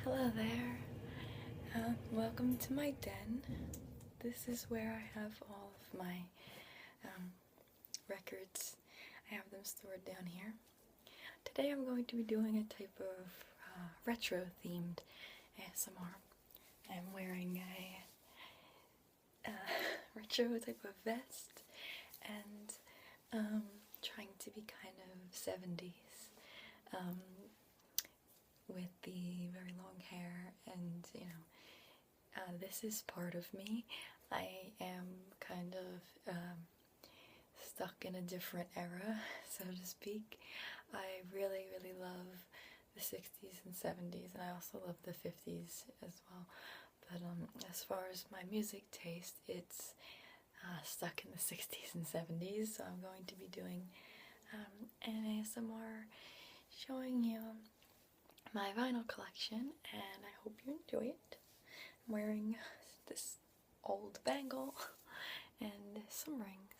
Hello there. Welcome to my den. This is where I have all of my records. I have them stored down here. Today I'm going to be doing a type of retro-themed ASMR. I'm wearing a retro type of vest and trying to be kind of 70s. With the very long hair, and this is part of me. I am kind of stuck in a different era, so to speak. I really love the 60s and 70s, and I also love the 50s as well. But as far as my music taste, it's stuck in the 60s and 70s, so I'm going to be doing an ASMR showing you my vinyl collection, and I hope you enjoy it. I'm wearing this old bangle and some rings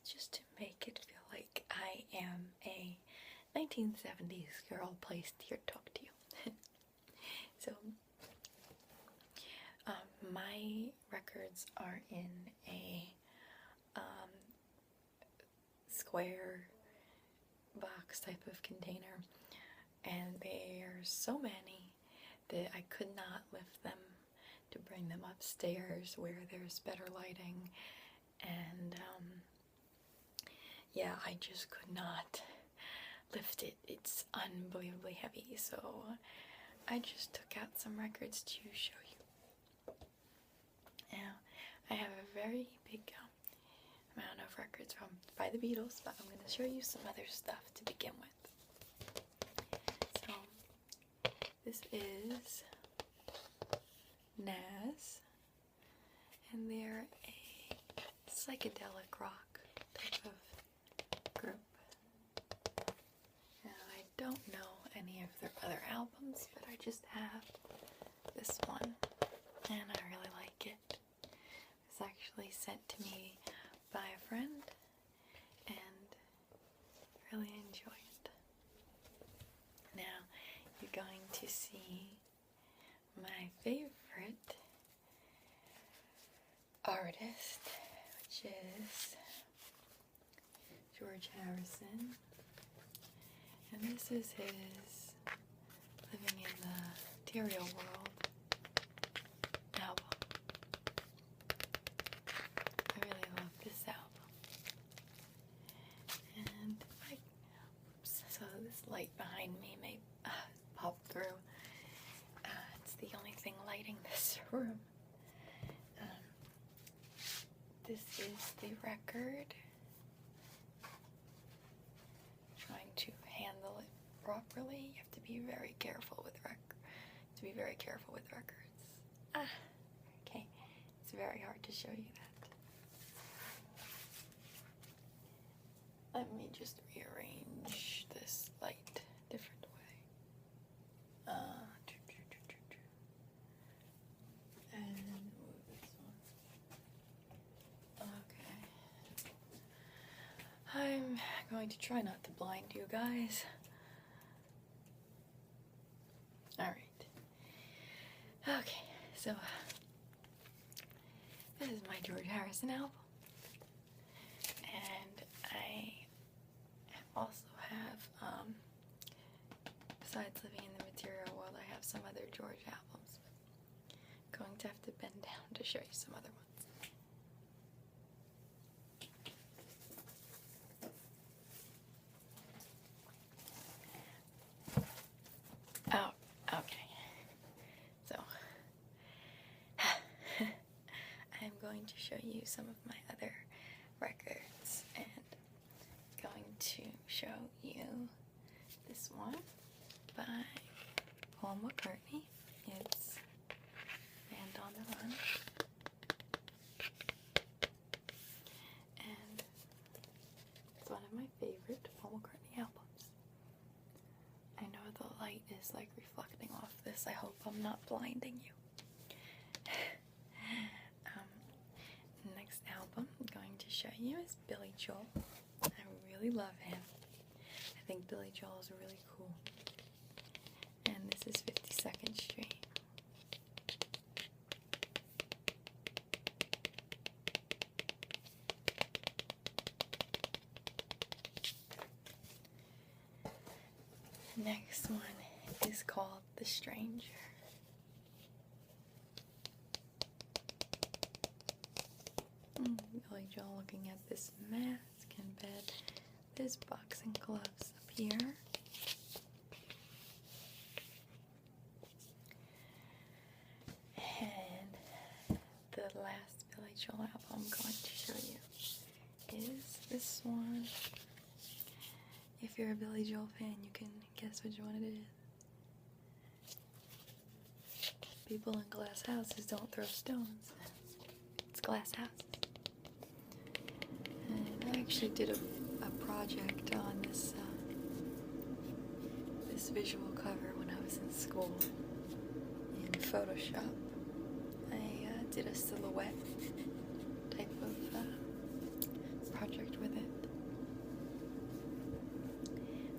just to make it feel like I am a 1970s girl placed here to talk to you. So, my records are in a square box type of container, and there's so many that I could not lift them to bring them upstairs where there's better lighting, and yeah, I just could not lift it. It's unbelievably heavy, so I just took out some records to show you. Now, I have a very big amount of records by the Beatles, but I'm going to show you some other stuff to begin with. This is Nas, and they're a psychedelic rock type of group. Now, I don't know any of their other albums, but I just have this one, and I really like it. It was actually sent to me by a friend, and really enjoy it. Now, you're going to see my favorite artist, which is George Harrison, and this is his Living in the Material World album. I really love this album, and so this light behind me may pop through. It's the only thing lighting this room. This is the record. Trying to handle it properly. You have to be very careful with records. Okay. It's very hard to show you that. Let me just rearrange this light different way. And move this one. Okay. I'm going to try not to blind you guys. Alright. Okay, so this is my George Harrison album. And I also have, besides Living in the Material World, I have some other George albums. I'm going to have to bend down to show you some other ones. Oh, okay. So, I'm going to show you some of my other records, and going to show you this one by Paul McCartney. It's Band on the Run, and it's one of my favorite Paul McCartney albums. I know the light is like reflecting off this. I hope I'm not blinding you. Next album I'm going to show you is Billy Joel. I really love him. I think Billy Joel is really cool. And this is 52nd Street. next one is called The Stranger. Billy Joel looking at this mask in bed. There's boxing gloves up here. And the last Billy Joel album I'm going to show you is this one. If you're a Billy Joel fan, you can guess which one it is. People in glass houses don't throw stones. It's glass houses. And I actually did a project on this this visual cover when I was in school in Photoshop. I did a silhouette type of project with it.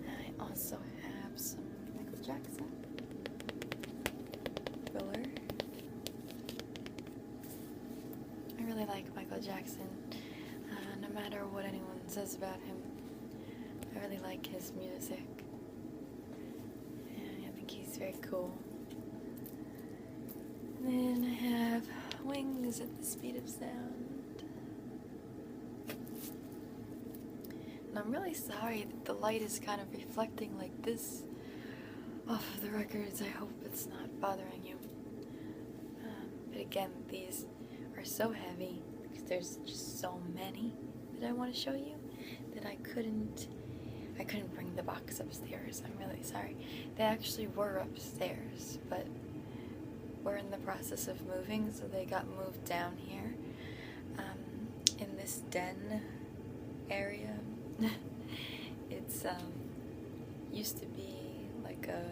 I also have some Michael Jackson filler. I really like Michael Jackson. No matter what anyone says about him, I really like his music. And I think he's very cool. And then I have Wings at the Speed of Sound. And I'm really sorry that the light is kind of reflecting like this off of the records. I hope it's not bothering you. But again, these are so heavy because there's just so many that I want to show you that I couldn't bring the box upstairs. I'm really sorry. They actually were upstairs, but we're in the process of moving, so they got moved down here in this den area. It's used to be like a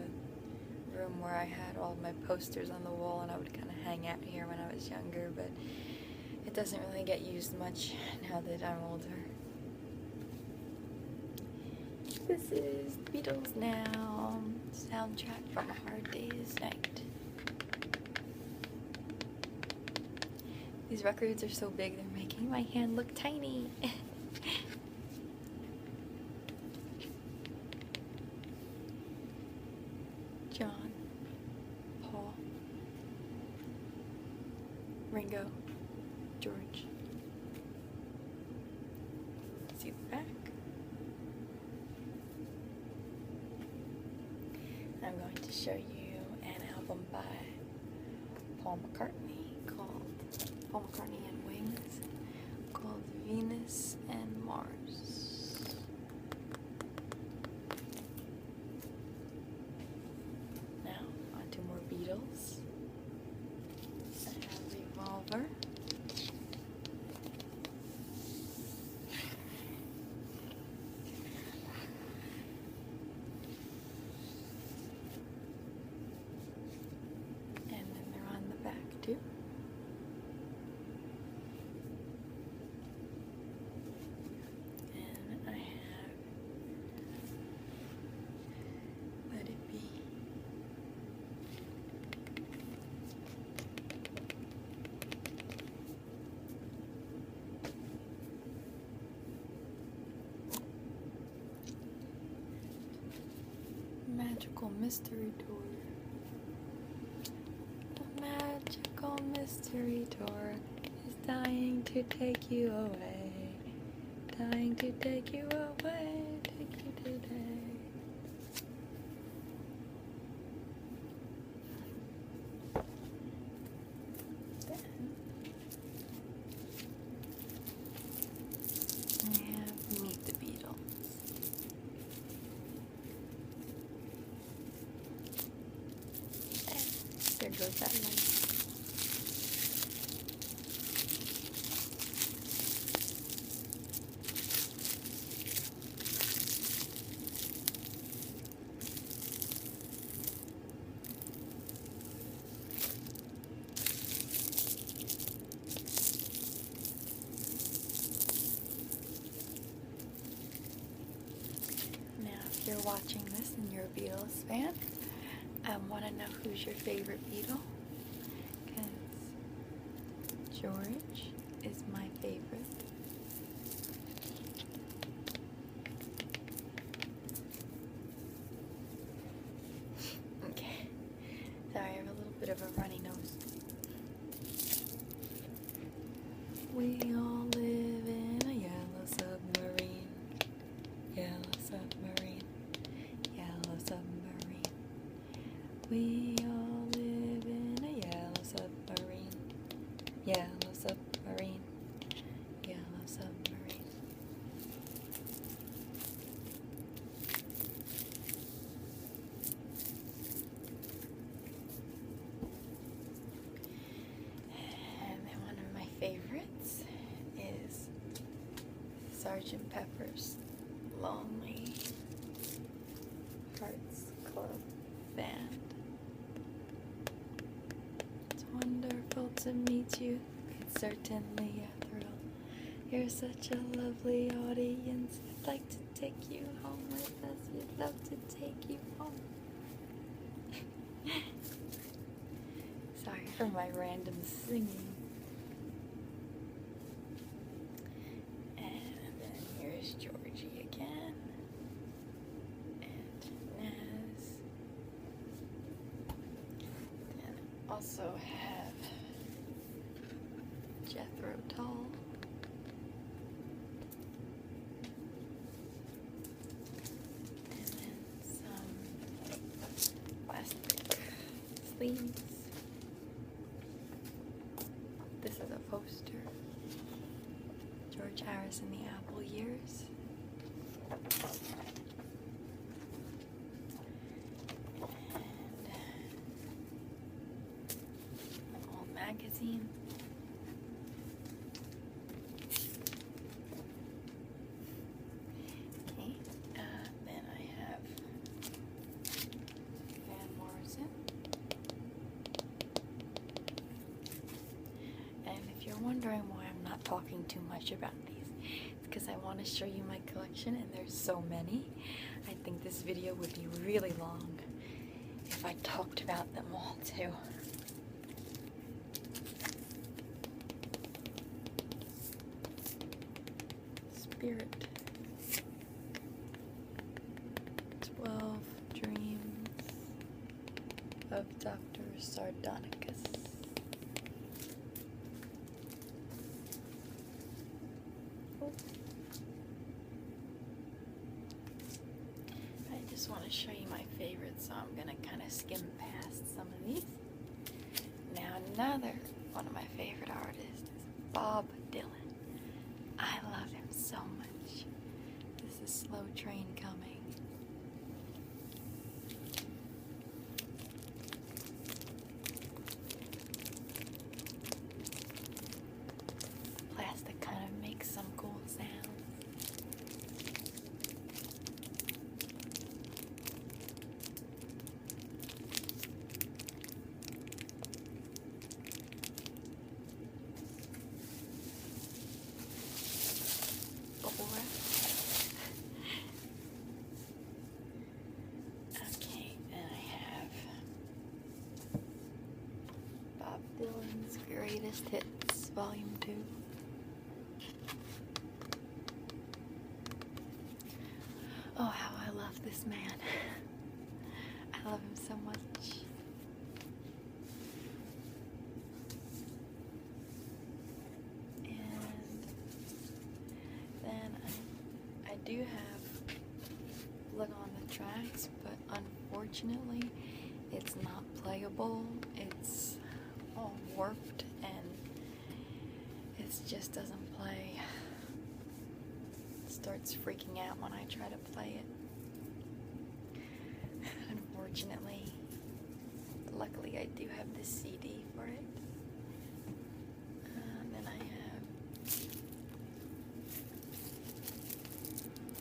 room where I had all my posters on the wall, and I would kind of hang out here when I was younger, but it doesn't really get used much now that I'm older. This is the Beatles Now soundtrack from A Hard Day's Night. These records are so big they're making my hand look tiny. John, Paul, Ringo, George. See the back? I'm going to show you an album by Paul McCartney called Paul McCartney and Wings, called Venus and Mars. Now, on to more Beatles. I have Revolver. And then they're on the back too. And I have Let It Be. Magical Mystery Tour. The magical mystery tour is dying to take you away. Dying to take you away. Take you today. Then I have Meet the Beatles. There goes that light. Now, if you're watching this and you're a Beatles fan, I want to know who's your favorite Beatle, because George is my favorite. We all live in a yellow submarine. Yellow submarine. Yellow submarine. And then one of my favorites is Sergeant Pepper's Lonely Hearts Club Band. It's wonderful to meet you. It's certainly a thrill. You're such a lovely audience. I'd like to take you home with us. We'd love to take you home. Sorry for my random singing. And then here's Georgie again. And Naz. And also have Jethro Tull. And then some plastic sleeves. This is a poster. George Harrison, The Apple Years. And an old magazine. Okay, then I have Van Morrison. And if you're wondering why I'm not talking too much about these, it's because I want to show you my collection, and there's so many. I think this video would be really long if I talked about them all too. Spirit. 12 Dreams of Dr. Sardonicus. I just want to show you my favorites, so I'm going to kind of skim past some of these. Now another one of my favorite artists is Bob Dylan. I love him so much. This is Slow Train Coming. Plastic kind of makes some cool sounds. Bubble wrap. Okay, then I have Bob Dylan's Greatest Hits, Volume 2. Oh, how I love this man. I love him so much. And then I do have Blood on the Tracks, but unfortunately it's not playable. It's all warped and it just doesn't play. It starts freaking out when I try to play it. Unfortunately, luckily I do have the CD for it. Then I have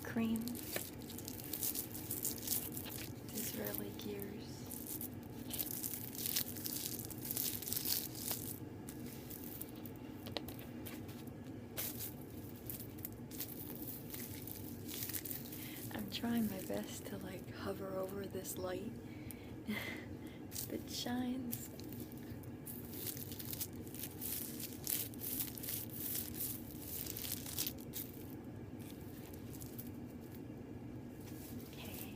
Cream, Disraeli Gears. I'm trying my best to like hover over this light that shines. Okay.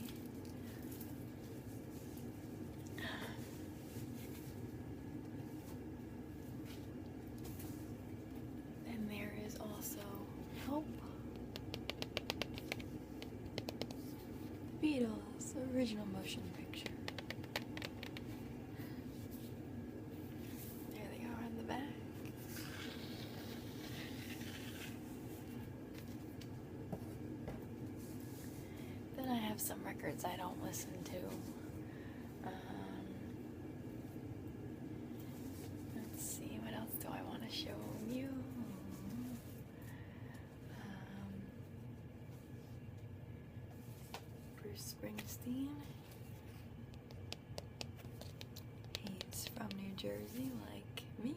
Then there is also Hope. Beatles original motion picture. have some records I don't listen to. Let's see, what else do I want to show you? Bruce Springsteen. He's from New Jersey, like me.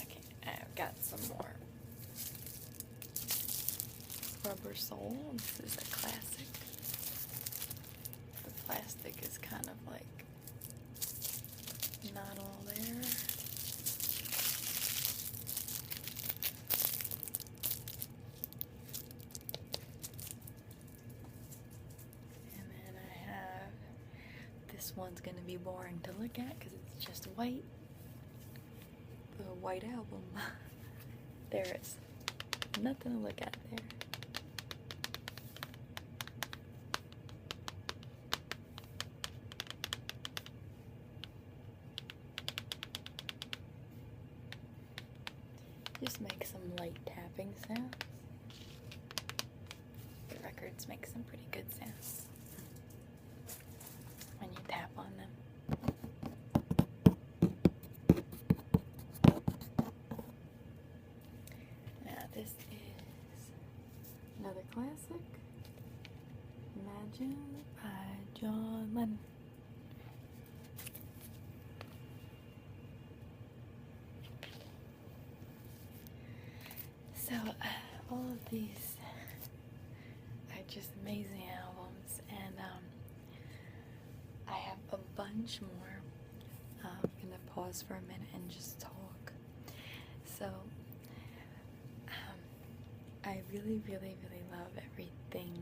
Okay, I've got some more. Rubber Soul. This is a classic. The plastic is kind of like not all there. And then I have, this one's going to be boring to look at because it's just white. The White Album. There is nothing to look at there. Just make some light tapping sounds. The records make some pretty good sounds when you tap on them. Now this is another classic, Imagine by John Lennon. So, all of these are just amazing albums, and I have a bunch more. I'm gonna pause for a minute and just talk. So, I really, really, really love everything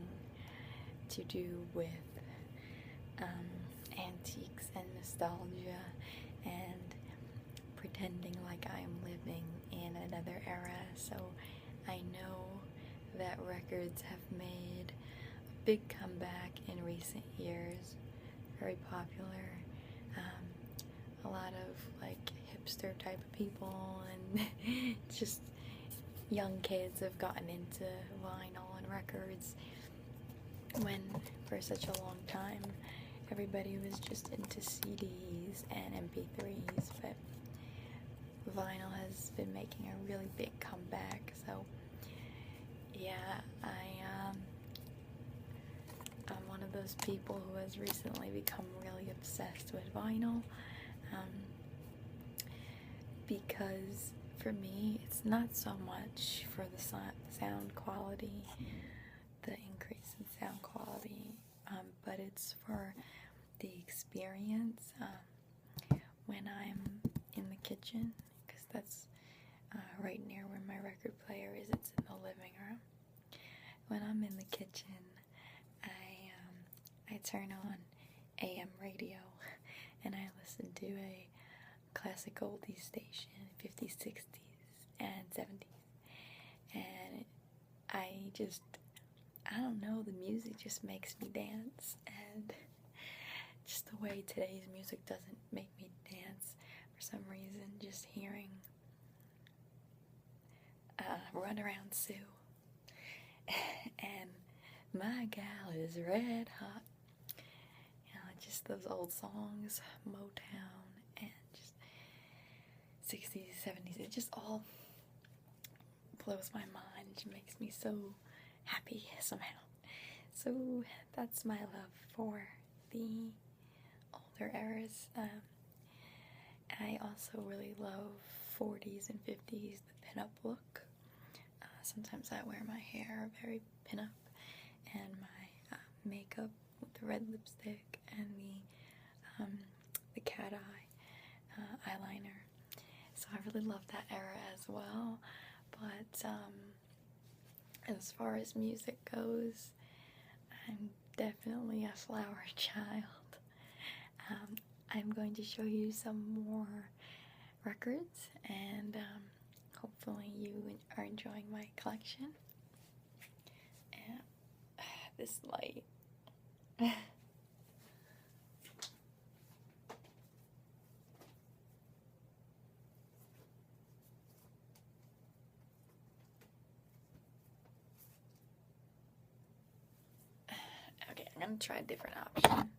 to do with antiques and nostalgia and pretending like I'm living in another era. So I know that records have made a big comeback in recent years, very popular. A lot of like hipster type of people and just young kids have gotten into vinyl and records, when for such a long time everybody was just into CDs and MP3s, but vinyl has been making a really big comeback. So yeah, I'm one of those people who has recently become really obsessed with vinyl, because for me it's not so much for the sound quality, the increase in sound quality, but it's for the experience when I'm in the kitchen, because that's right near where my record player is. It's in the living room. When I'm in the kitchen, I turn on AM radio and I listen to a classic oldies station, 50s, 60s, and 70s. And I don't know, the music just makes me dance, and just the way today's music doesn't make me dance for some reason. Just hearing Run Around Sue and My Gal is Red Hot, you know, just those old songs, Motown, and just 60s, 70s, it just all blows my mind. It makes me so happy somehow. So that's my love for the older eras. I also really love 40s and 50s, the pinup look. Sometimes I wear my hair very pinup, and my makeup with the red lipstick and the cat eye eyeliner. So I really love that era as well. But as far as music goes, I'm definitely a flower child. I'm going to show you some more records, and hopefully you are enjoying my collection. And this light. gonna try a different option.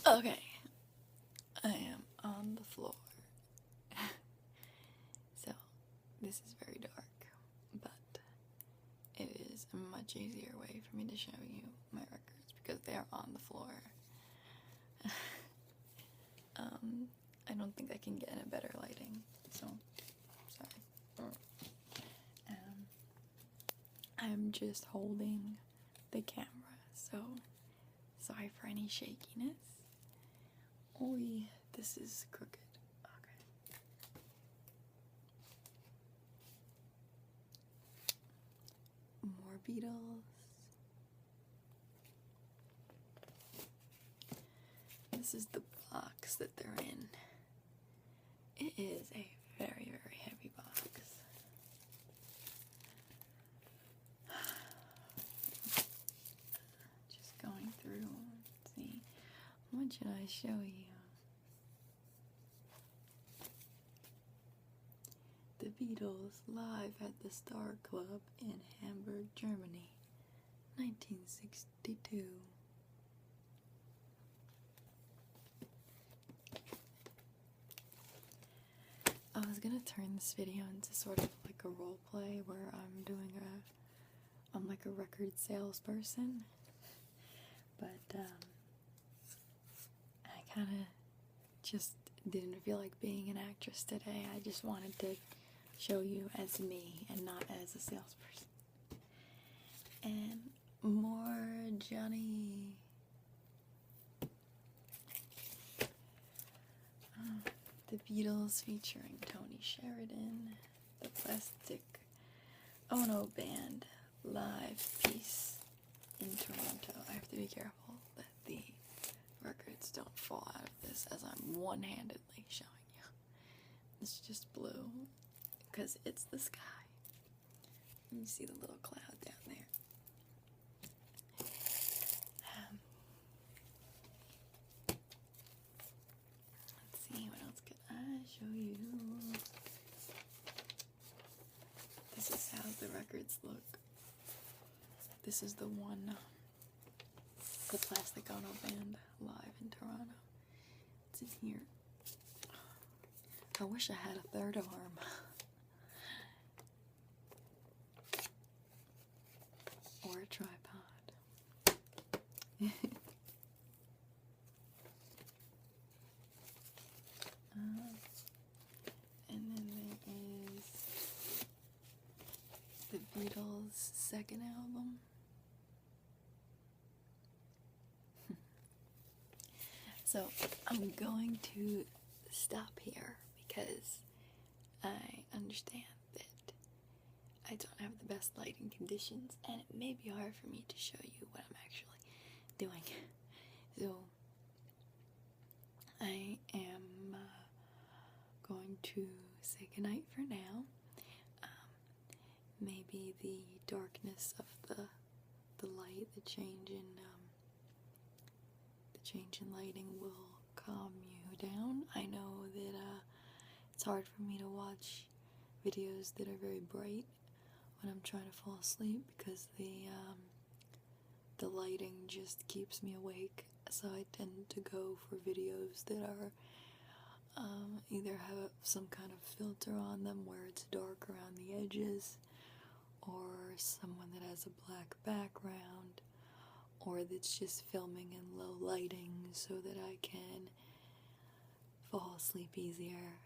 Okay, I am on the floor. So, this is very dark, but it is a much easier way for me to show you my records because they are on the floor. I don't think I can get in a better lighting, so sorry. I'm just holding the camera, so sorry for any shakiness. Oi, this is crooked. Okay. More Beatles. This is the box that they're in. It is a very, very heavy box. Just going through, let's see. What should I show you? The Beatles live at the Star Club in Hamburg, Germany, 1962. I was gonna turn this video into sort of like a role play where I'm like a record salesperson, but I kind of just didn't feel like being an actress today. I just wanted to show you as me and not as a salesperson. And more Johnny. The Beatles featuring Tony Sheridan, the Plastic Ono Band live piece in Toronto. I have to be careful that the records don't fall out of this as I'm one-handedly showing you. It's just blue because it's the sky. You see the little cloud down there. Let's see, what else can I show you? This is how the records look. This is the one, the Plastic Ono Band live in Toronto. It's in here. I wish I had a third arm. Or a tripod. And then there is the Beatles' second album. So I'm going to stop here because I understand that I don't have the best lighting conditions and it may be hard for me to show you what I'm actually doing. So I am going to say goodnight for now. Maybe the darkness of the light, the change in lighting will calm you down. I know that it's hard for me to watch videos that are very bright when I'm trying to fall asleep because the lighting just keeps me awake. So I tend to go for videos that are either have some kind of filter on them where it's dark around the edges, or someone that has a black background, or that's just filming in low lighting so that I can fall asleep easier.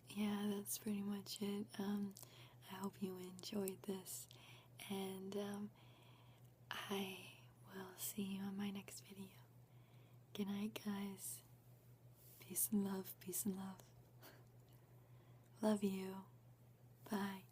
Yeah, that's pretty much it. I hope you enjoyed this, and I will see you on my next video. Good night, guys. Peace and love, peace and love. Love you. Bye.